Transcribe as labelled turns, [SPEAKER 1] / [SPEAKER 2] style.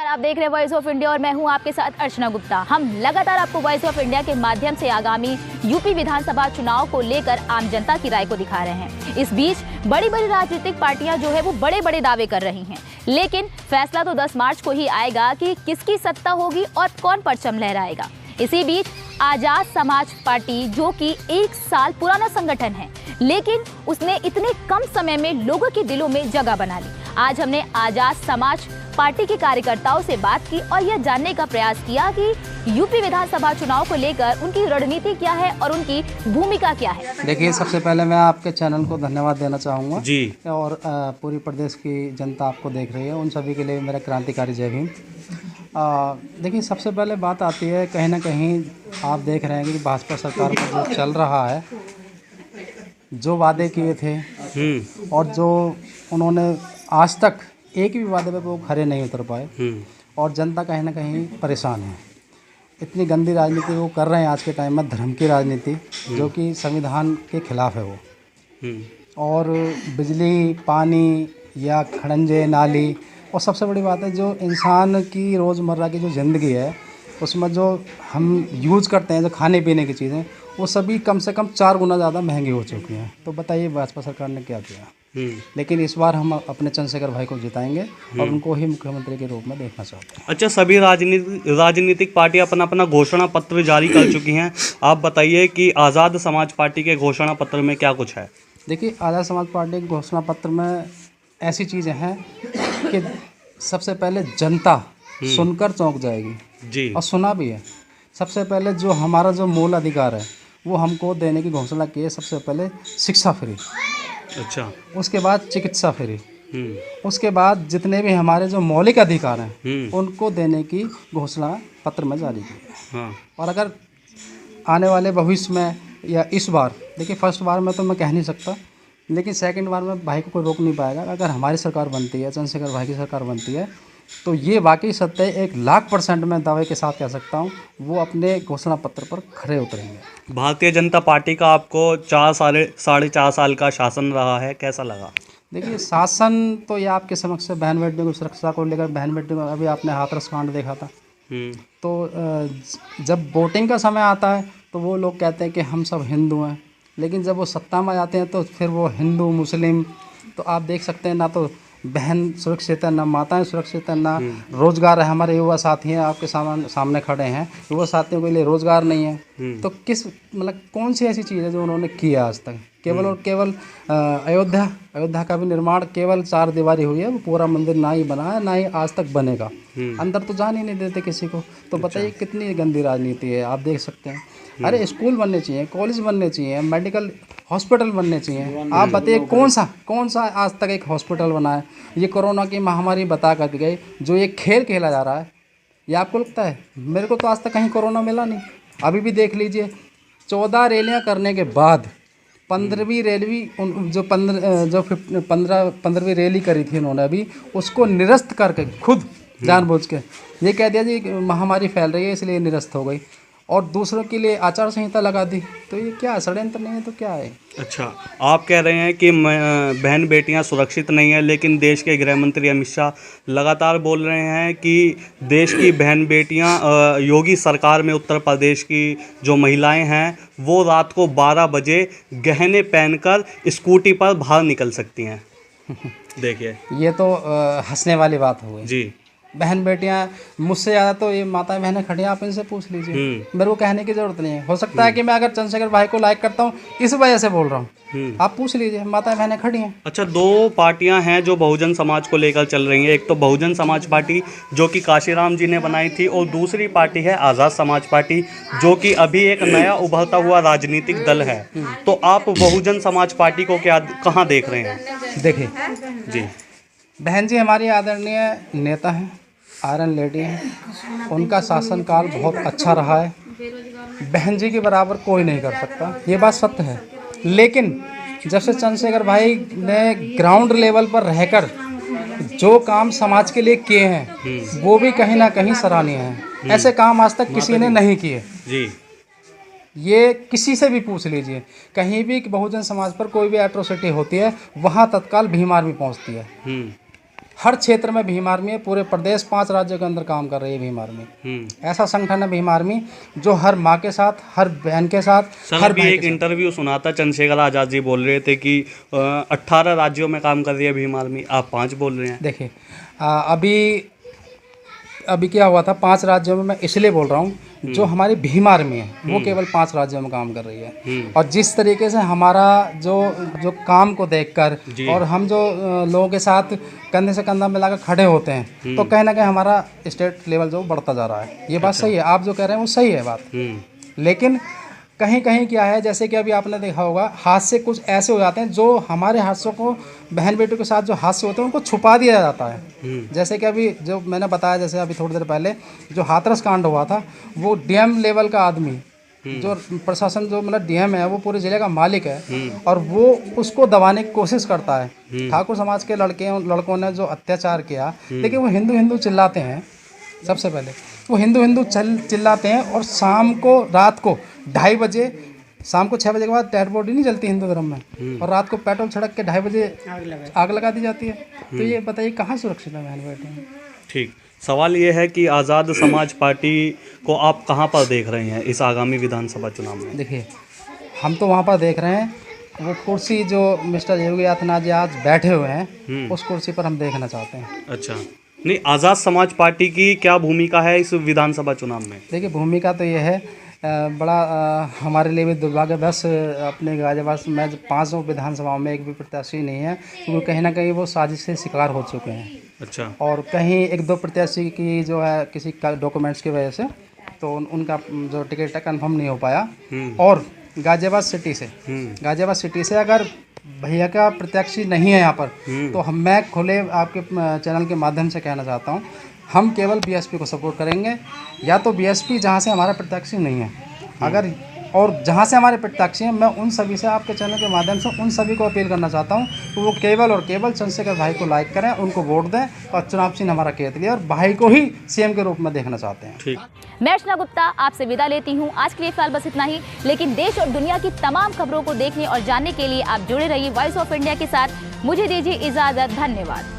[SPEAKER 1] आप देख रहे हैं वॉइस ऑफ इंडिया और मैं हूं आपके साथ अर्चना गुप्ता। हम लगातार आपको वॉइस ऑफ इंडिया के माध्यम से आगामी यूपी विधानसभा चुनाव को लेकर आम जनता की राय को दिखा रहे हैं। इस बीच बड़ी बड़ी राजनीतिक पार्टियां जो है वो बड़े बड़े दावे कर रही हैं, लेकिन फैसला तो 10 मार्च को ही आएगा कि किसकी सत्ता होगी और कौन परचम लहराएगा। इसी बीच आजाद समाज पार्टी, जो कि 1 साल पुराना संगठन है, लेकिन उसने इतने कम समय में लोगों के दिलों में जगह बना ली। आज हमने आजाद समाज पार्टी के कार्यकर्ताओं से बात की और यह जानने का प्रयास किया कि यूपी विधानसभा चुनाव को लेकर उनकी रणनीति क्या है और उनकी भूमिका क्या है।
[SPEAKER 2] देखिए, सबसे पहले मैं आपके चैनल को धन्यवाद देना चाहूँगा
[SPEAKER 3] जी,
[SPEAKER 2] और पूरी प्रदेश की जनता आपको देख रही है, उन सभी के लिए मेरा क्रांतिकारी जय भीम। देखिए, सबसे पहले बात आती है, कहीं ना कहीं आप देख रहे हैं कि भाजपा सरकार का जो चल रहा है, जो वादे किए थे और जो उन्होंने आज तक एक भी वादे पे वो खरे नहीं उतर पाए और जनता कहीं ना कहीं परेशान है। इतनी गंदी राजनीति वो कर रहे हैं आज के टाइम में, धर्म की राजनीति, जो कि संविधान के खिलाफ है वो। और बिजली, पानी या खड़ंजे, नाली, और सबसे बड़ी बात है जो इंसान की रोज़मर्रा की जो ज़िंदगी है उसमें जो हम यूज़ करते हैं, जो खाने पीने की चीज़ें, वो सभी कम से कम 4 गुना ज़्यादा महंगी हो चुकी हैं। तो बताइए भाजपा सरकार ने क्या किया। लेकिन इस बार हम अपने चंद्रशेखर भाई को जिताएंगे और उनको ही मुख्यमंत्री के रूप में देखना चाहते हैं।
[SPEAKER 3] अच्छा, सभी राजनीतिक पार्टियां अपना अपना घोषणा पत्र जारी कर चुकी हैं। आप बताइए कि आज़ाद समाज पार्टी के घोषणा पत्र में क्या कुछ है।
[SPEAKER 2] देखिए, आज़ाद समाज पार्टी के घोषणा पत्र में ऐसी चीज़ें हैं कि सबसे पहले जनता सुनकर चौंक जाएगी
[SPEAKER 3] जी,
[SPEAKER 2] और सुना भी है। सबसे पहले जो हमारा जो मूल अधिकार है वो हमको देने की घोषणा की है। सबसे पहले शिक्षा फ्री,
[SPEAKER 3] अच्छा,
[SPEAKER 2] उसके बाद चिकित्सा फ्री, उसके बाद जितने भी हमारे जो मौलिक अधिकार हैं उनको देने की घोषणा पत्र में जारी की है।
[SPEAKER 3] हाँ,
[SPEAKER 2] और अगर आने वाले भविष्य में या इस बार, देखिए फर्स्ट बार में तो मैं कह नहीं सकता, लेकिन सेकंड बार में भाई को कोई रोक नहीं पाएगा। अगर हमारी सरकार बनती है, चंद्रशेखर भाई की सरकार बनती है, तो ये वाकई सत्य है, 1,00,000% मैं दावे के साथ कह सकता हूँ, वो अपने घोषणा पत्र पर खरे उतरेंगे।
[SPEAKER 3] भारतीय जनता पार्टी का आपको 4 साल का शासन रहा है, कैसा लगा।
[SPEAKER 2] देखिए, शासन तो ये आपके समक्ष है। बहन बेटियों की सुरक्षा को लेकर, बहन बेटियों को अभी आपने हाथरस कांड देखा था। तो जब वोटिंग का समय आता है तो वो लोग कहते हैं कि हम सब हिंदू हैं, लेकिन जब वो सत्ता में आते हैं तो फिर वो हिंदू मुस्लिम, तो आप देख सकते हैं ना तो बहन सुरक्षित है, ना माताएं सुरक्षित है, ना रोजगार है। हमारे युवा साथी हैं आपके सामने खड़े हैं, युवा साथियों के लिए रोजगार नहीं है। तो किस मतलब कौन सी ऐसी चीज़ है जो उन्होंने किया आज तक। केवल और केवल अयोध्या का भी निर्माण केवल 4 दीवारी हुई है, वो पूरा मंदिर ना ही बना है, ना ही आज तक बनेगा। अंदर तो जान ही नहीं देते किसी को। तो बताइए कितनी गंदी राजनीति है, आप देख सकते हैं। अरे स्कूल बनने चाहिए, कॉलेज बनने चाहिए, मेडिकल हॉस्पिटल बनने चाहिए। आप बताइए कौन सा आज तक एक हॉस्पिटल बना है। ये कोरोना की महामारी बता कर गई, जो ये खेल खेला जा रहा है, ये आपको लगता है। मेरे को तो आज तक कहीं कोरोना मिला नहीं। अभी भी देख लीजिए, 14 रैलियाँ करने के बाद 15वीं रैली, जो 15वीं रैली करी थी उन्होंने, अभी उसको निरस्त करके खुद जानबूझ के ये कह दिया जी महामारी फैल रही है इसलिए निरस्त हो गई, और दूसरों के लिए आचार संहिता लगा दी। तो ये क्या षड्यंत्र नहीं है तो क्या है।
[SPEAKER 3] अच्छा, आप कह रहे हैं कि बहन बेटियां सुरक्षित नहीं है, लेकिन देश के गृह मंत्री अमित शाह लगातार बोल रहे हैं कि देश की बहन बेटियां, योगी सरकार में उत्तर प्रदेश की जो महिलाएं हैं वो रात को 12 बजे गहने पहनकर स्कूटी पर बाहर निकल सकती हैं। देखिए,
[SPEAKER 2] ये तो हंसने वाली बात हो गई
[SPEAKER 3] जी।
[SPEAKER 2] बहन बेटियां मुझसे ज़्यादा तो ये माताएं बहनें खड़ी हैं, आप इनसे पूछ लीजिए। मेरे को कहने की ज़रूरत नहीं है। हो सकता है कि मैं अगर चंद्रशेखर भाई को लाइक करता हूँ इस वजह से बोल रहा हूँ, आप पूछ लीजिए, माताएं बहनें खड़ी हैं।
[SPEAKER 3] अच्छा, 2 पार्टियां हैं जो बहुजन समाज को लेकर चल रही हैं। एक तो बहुजन समाज पार्टी जो कि काशीराम जी ने बनाई थी, और दूसरी पार्टी है आज़ाद समाज पार्टी, जो कि अभी एक नया उभरता हुआ राजनीतिक दल है। तो आप बहुजन समाज पार्टी को कहाँ देख रहे हैं।
[SPEAKER 2] देखिए
[SPEAKER 3] जी,
[SPEAKER 2] बहन जी हमारी आदरणीय नेता हैं, आयरन लेडी हैं, उनका शासनकाल बहुत अच्छा रहा है। बहन जी के बराबर कोई नहीं कर सकता, ये बात सत्य है। लेकिन जब से चंद्रशेखर भाई ने ग्राउंड लेवल पर रहकर जो काम समाज के लिए किए हैं वो भी कहीं ना कहीं सराहनीय हैं। ऐसे काम आज तक किसी ने नहीं किए
[SPEAKER 3] जी।
[SPEAKER 2] ये किसी से भी पूछ लीजिए, कहीं भी बहुजन समाज पर कोई भी एट्रोसिटी होती है वहाँ तत्काल भीम आर्मी पहुँचती है। हर क्षेत्र में भीम आर्मी है, पूरे प्रदेश 5 राज्यों के अंदर काम कर रही है भीम आर्मी। ऐसा संगठन है भीम आर्मी जो हर माँ के साथ, हर बहन के साथ,
[SPEAKER 3] सर अभी एक इंटरव्यू सुना था, चंद्रशेखर आज़ाद जी बोल रहे थे कि 18 राज्यों में काम कर रही है भीम आर्मी, आप 5 बोल रहे हैं।
[SPEAKER 2] देखिए अभी क्या हुआ था, 5 राज्यों में मैं इसलिए बोल रहा हूँ, जो हमारी भीम आर्मी है वो केवल 5 राज्यों में काम कर रही है। और जिस तरीके से हमारा जो काम को देखकर और हम जो लोगों के साथ कंधे से कंधा मिलाकर खड़े होते हैं, तो कहीं ना कहीं हमारा स्टेट लेवल जो बढ़ता जा रहा है। ये बात सही है, आप जो कह रहे हैं वो सही है बात। लेकिन कहीं कहीं क्या है, जैसे कि अभी आपने देखा होगा, हादसे कुछ ऐसे हो जाते हैं जो हमारे हादसों को, बहन बेटियों के साथ जो हादसे होते हैं उनको छुपा दिया जाता है। जैसे कि अभी जो मैंने बताया, जैसे अभी थोड़ी देर पहले जो हाथरस कांड हुआ था, वो डीएम लेवल का आदमी, जो प्रशासन जो मतलब डीएम है, वो पूरे जिले का मालिक है, और वो उसको दबाने की कोशिश करता है। ठाकुर समाज के लड़कों ने जो अत्याचार किया, देखिए वो हिंदू चिल्लाते हैं, सबसे पहले वो हिंदू चिल्लाते हैं, और शाम को, रात को 2:30 बजे, शाम को 6 बजे के बाद डेड बॉडी नहीं जलती हिंदू धर्म में, और रात को पेट्रोल छिड़क के 2:30 बजे आग लगा दी जाती है। तो ये बताइए कहाँ सुरक्षित है बहन बेटी? ठीक,
[SPEAKER 3] सवाल ये है कि आज़ाद समाज पार्टी को आप कहाँ पर देख रहे हैं इस आगामी विधानसभा चुनाव में?
[SPEAKER 2] देखिए, हम तो वहाँ पर देख रहे हैं, वो कुर्सी जो मिस्टर योगी आदित्यनाथ जी आज बैठे हुए हैं, उस कुर्सी पर हम देखना चाहते हैं।
[SPEAKER 3] अच्छा, नहीं, आज़ाद समाज पार्टी की क्या भूमिका है इस विधानसभा चुनाव में?
[SPEAKER 2] देखिए, भूमिका तो ये है, हमारे लिए भी दुर्भाग्यवश अपने गाजियाबाद में 5 विधानसभाओं में एक भी प्रत्याशी नहीं है, क्योंकि कहीं ना कहीं वो साजिश से शिकार हो चुके हैं।
[SPEAKER 3] अच्छा।
[SPEAKER 2] और कहीं 1-2 प्रत्याशी की जो है किसी का डॉक्यूमेंट्स की वजह से, तो उनका जो टिकट है कन्फर्म नहीं हो पाया। और गाजियाबाद सिटी से अगर भैया का प्रत्याशी नहीं है यहाँ पर, तो मैं खुले आपके चैनल के माध्यम से कहना चाहता हूँ, हम केवल बीएसपी को सपोर्ट करेंगे, या तो बीएसपी जहाँ से हमारा प्रत्याशी नहीं है, अगर और जहाँ से हमारे प्रत्याशी हैं, मैं उन सभी से आपके चैनल के माध्यम से उन सभी को अपील करना चाहता हूँ कि वो केवल और केवल चंद्रशेखर भाई को लाइक करें, उनको वोट दें, और चुनाव चिन्ह हमारा केतली है, और भाई को ही सीएम के रूप में देखना चाहते हैं।
[SPEAKER 3] ठीक,
[SPEAKER 1] मैं अर्चना गुप्ता आपसे विदा लेती हूँ। आज के लिए फिलहाल बस इतना ही, लेकिन देश और दुनिया की तमाम खबरों को देखने और जानने के लिए आप जुड़े रहिए वॉइस ऑफ इंडिया के साथ। मुझे दीजिए इजाजत, धन्यवाद।